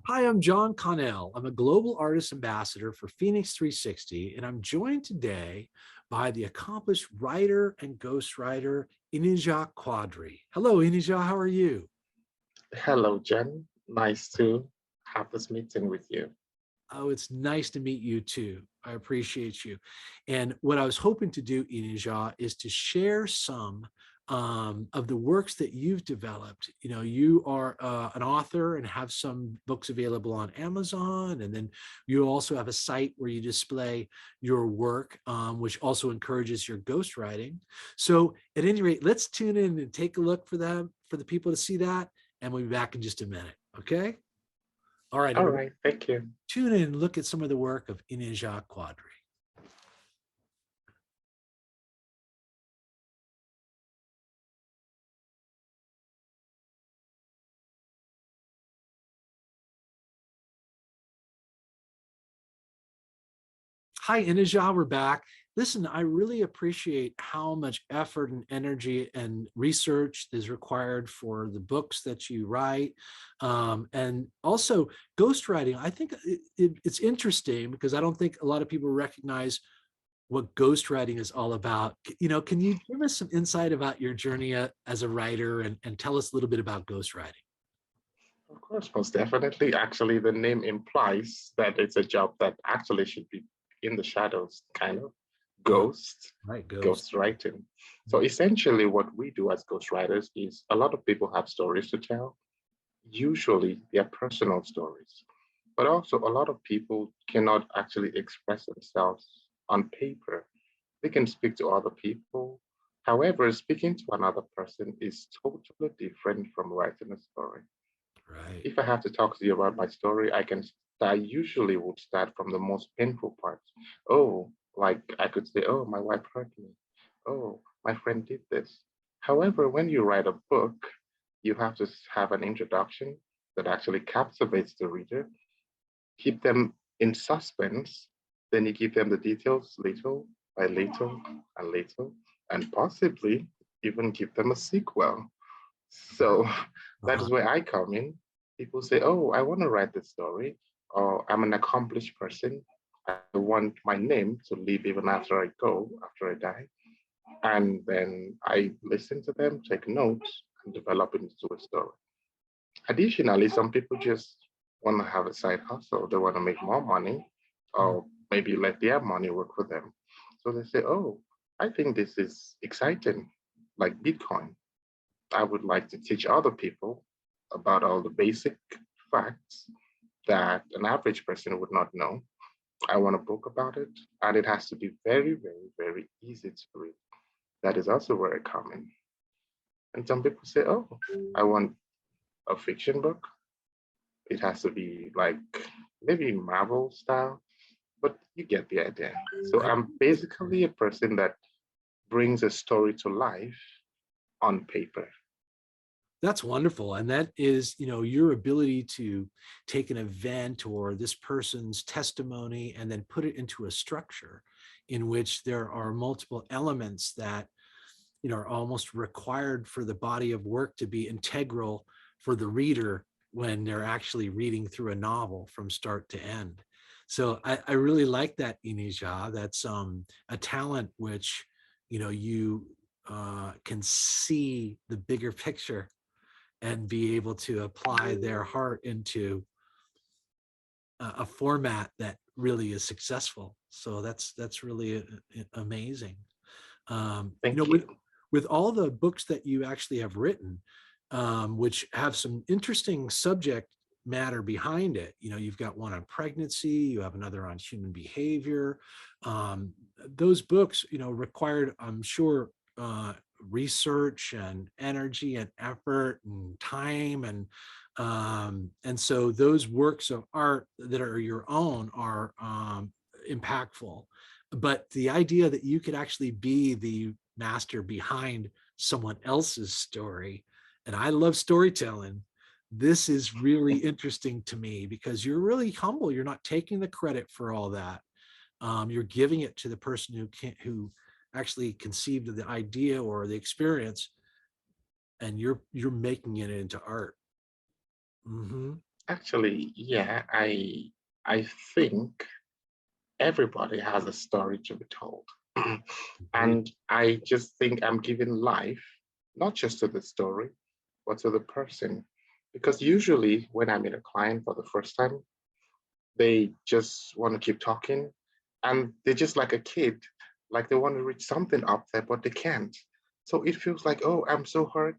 Hi, I'm John Connell. I'm a global artist ambassador for Phoenix 360, and I'm joined today by the accomplished writer and ghostwriter INIJAH QUADRI. Hello, INIJAH. How are you? Hello, Jen. Nice to have this meeting with you. Oh, it's nice to meet you too. I appreciate you. And what I was hoping to do, INIJAH, is to share some of the works that you've developed. You know, you are an author and have some books available on Amazon. And then you also have a site where you display your work, which also encourages your ghostwriting. So at any rate, let's tune in and take a look for them, for the people to see that. And we'll be back in just a minute. Okay. All right, All everybody. right, thank you. Tune in and look at some of the work of INIJAH QUADRI. Hi, INIJAH, we're back. Listen, I really appreciate how much effort and energy and research is required for the books that you write. And also ghostwriting. I think it's interesting because I don't think a lot of people recognize what ghostwriting is all about. You know, can you give us some insight about your journey as a writer and tell us a little bit about ghostwriting? Of course, most definitely. Actually, the name implies that it's a job that actually should be in the shadows, kind of Uh, ghost, right, ghost. ghost writing. So essentially, what we do as ghost writers is a lot of people have stories to tell. Usually, they're personal stories, but also a lot of people cannot actually express themselves on paper. They can speak to other people. However, speaking to another person is totally different from writing a story. Right. If I have to talk to you about my story, I usually would start from the most painful parts. Oh, like I could say, oh, my wife hurt me. Oh, my friend did this. However, when you write a book, you have to have an introduction that actually captivates the reader, keep them in suspense, then you give them the details little by little and little, and possibly even give them a sequel. So that Uh-huh. is where I come in. People say, oh, I want to write this story, or I'm an accomplished person. I want my name to live even after I go, after I die. And then I listen to them, take notes, and develop it into a story. Additionally, some people just want to have a side hustle. They want to make more money, Mm. or maybe let their money work for them. So they say, oh, I think this is exciting, like Bitcoin. I would like to teach other people about all the basic facts that an average person would not know. I want a book about it, and it has to be very, very, very easy to read. That is also where I come in. And some people say, oh, I want a fiction book. It has to be like maybe Marvel style, but you get the idea. So I, I'm basically a person that brings a story to life on paper. that's wonderful. And that is, you know, your ability to take an event or this person's testimony and then put it into a structure in which there are multiple elements that, you know, are almost required for the body of work to be integral for the reader when they're actually reading through a novel from start to end. So I really like that, INIJAH. That's a talent which, you know, you can see the bigger picture and be able to apply their heart into a format that really is successful. So that's really amazing. You know, Thank you. with all the books that you actually have written, which have some interesting subject matter behind it. You know, you've got one on pregnancy, you have another on human behavior. Um, those books, you know, required, I'm sure, research and energy and effort and time and so those works of art that are your own are impactful. But the idea that you could actually be the master behind someone else's story, and I love storytelling, this is really interesting to me because you're really humble. You're not taking the credit for all that. You're giving it to the person who actually conceived of the idea or the experience, and you're making it into art. Mm-hmm. Actually, yeah, I think everybody has a story to be told. Agreed. And I just think I'm giving life, not just to the story, but to the person. Because usually when I meet a client for the first time, they just want to keep talking and they're just like a kid, like they want to reach something up there, but they can't. So it feels like, oh, I'm so hurt.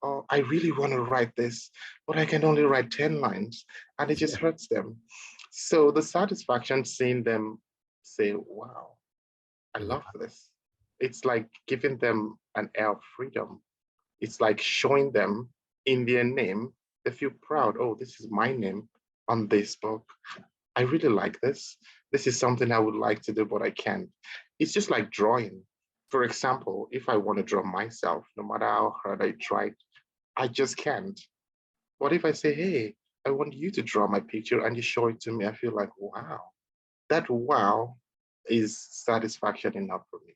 Oh, I really want to write this, but I can only write 10 lines and it just Yeah. hurts them. So the satisfaction seeing them say, wow, I love Wow. this. It's like giving them an air of freedom. It's like showing them in their name, they feel proud. Oh, this is my name on this book. I really like this. This is something I would like to do, but I can't. It's just like drawing. For example, if I want to draw myself, no matter how hard I try, I just can't. What if I say, hey, I want you to draw my picture and you show it to me? I feel like, wow, that wow is satisfaction enough for me.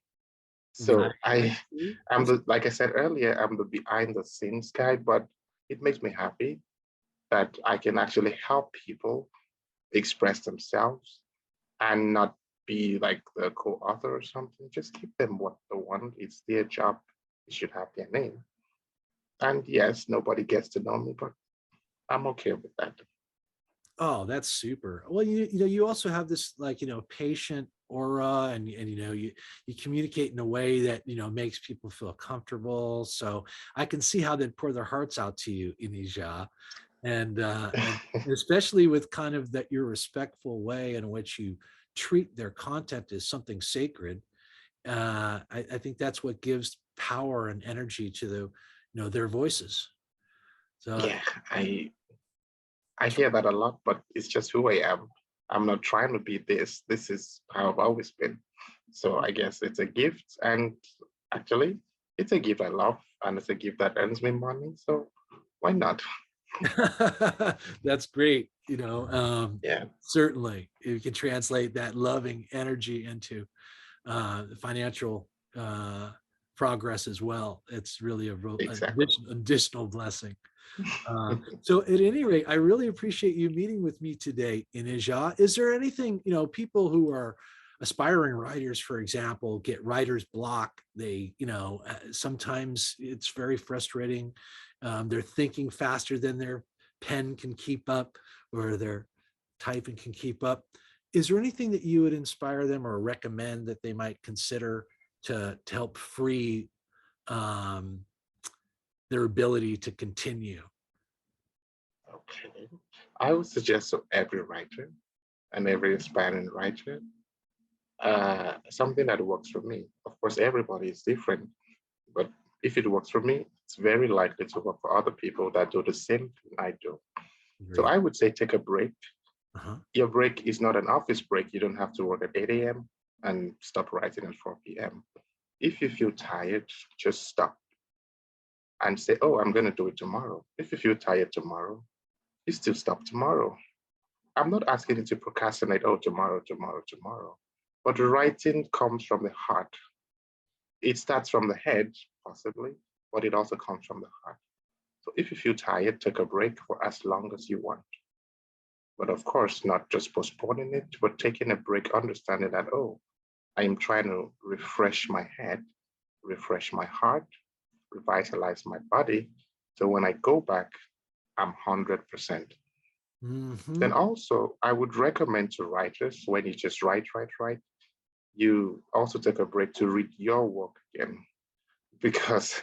Right. So I I see. am the, like I said earlier, I'm the behind the scenes guy, but it makes me happy that I can actually help people express themselves and not be like the co-author or something. Just give them what they want. It's their job. It should have their name. And yes, nobody gets to know me, but I'm okay with that. Oh, that's super. Well, you also have this like, patient aura, and you communicate in a way that, makes people feel comfortable. So I can see how they'd pour their hearts out to you, Inija. And especially with kind of that your respectful way in which you treat their content as something sacred. I think that's what gives power and energy to their voices. So Yeah, I hear that a lot, but it's just who I am. I'm not trying to be this. This is how I've always been. So I guess it's a gift. And actually, it's a gift I love, and it's a gift that earns me money. So why not? that's great. Yeah, Certainly, you can translate that loving energy into financial progress as well. It's really exactly. additional blessing. So at any rate, I really appreciate you meeting with me today, Inija. Is there anything, people who are aspiring writers, for example, get writer's block? They, sometimes it's very frustrating. They're thinking faster than their pen can keep up, or their typing can keep up. Is there anything that you would inspire them or recommend that they might consider to help free um, their ability to continue? Okay. I would suggest to every writer and every aspiring writer something that works for me. Of course, everybody is different, but if it works for me, it's very likely to work for other people that do the same thing I do. So Agreed. I would say take a break. Uh-huh. Your break is not an office break. You don't have to work at 8 a.m. and stop writing at 4 p.m. If you feel tired, just stop and say, oh, I'm going to do it tomorrow. If you feel tired tomorrow, you still stop tomorrow. I'm not asking you to procrastinate, oh, tomorrow, tomorrow, tomorrow. But writing comes from the heart. It starts from the head, possibly, but it also comes from the heart. So if you feel tired, take a break for as long as you want. But of course, not just postponing it, but taking a break, understanding that, oh, I am trying to refresh my head, refresh my heart, revitalize my body. So when I go back, I'm 100%. Hmm. Then also, I would recommend to writers when you just write, you also take a break to read your work again. Because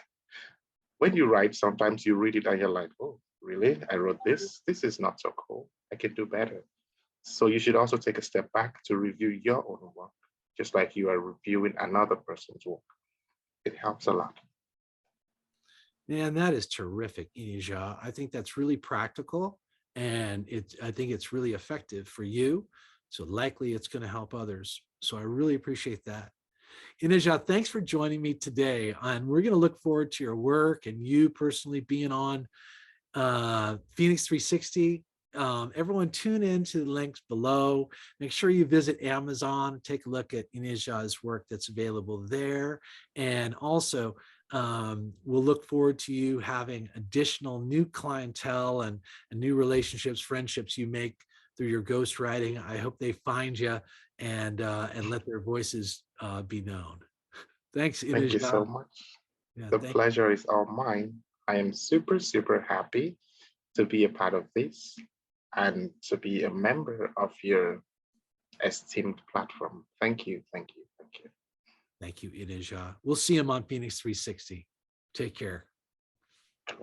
when you write, sometimes you read it and you're like, oh, really? I wrote this? This is not so cool. I can do better. So you should also take a step back to review your own work, just like you are reviewing another person's work. It helps a lot. Man, that is terrific, Inija. I think that's really practical, and I think it's really effective for you. So likely it's going to help others. So I really appreciate that. Inija, thanks for joining me today. And we're going to look forward to your work and you personally being on Phoenix 360. Everyone tune in to the links below. Make sure you visit Amazon, take a look at Inija's work that's available there. And also We'll look forward to you having additional new clientele and new relationships, friendships you make through your ghostwriting. I hope they find you and let their voices be known. Thanks, Thank you so INIJAH. much. Yeah, The thank pleasure is all mine. I am super, super happy to be a part of this and to be a member of your esteemed platform. Thank you, thank you, thank you. thank you, INIJAH. We'll see him on Phoenix 360. Take care. Bye.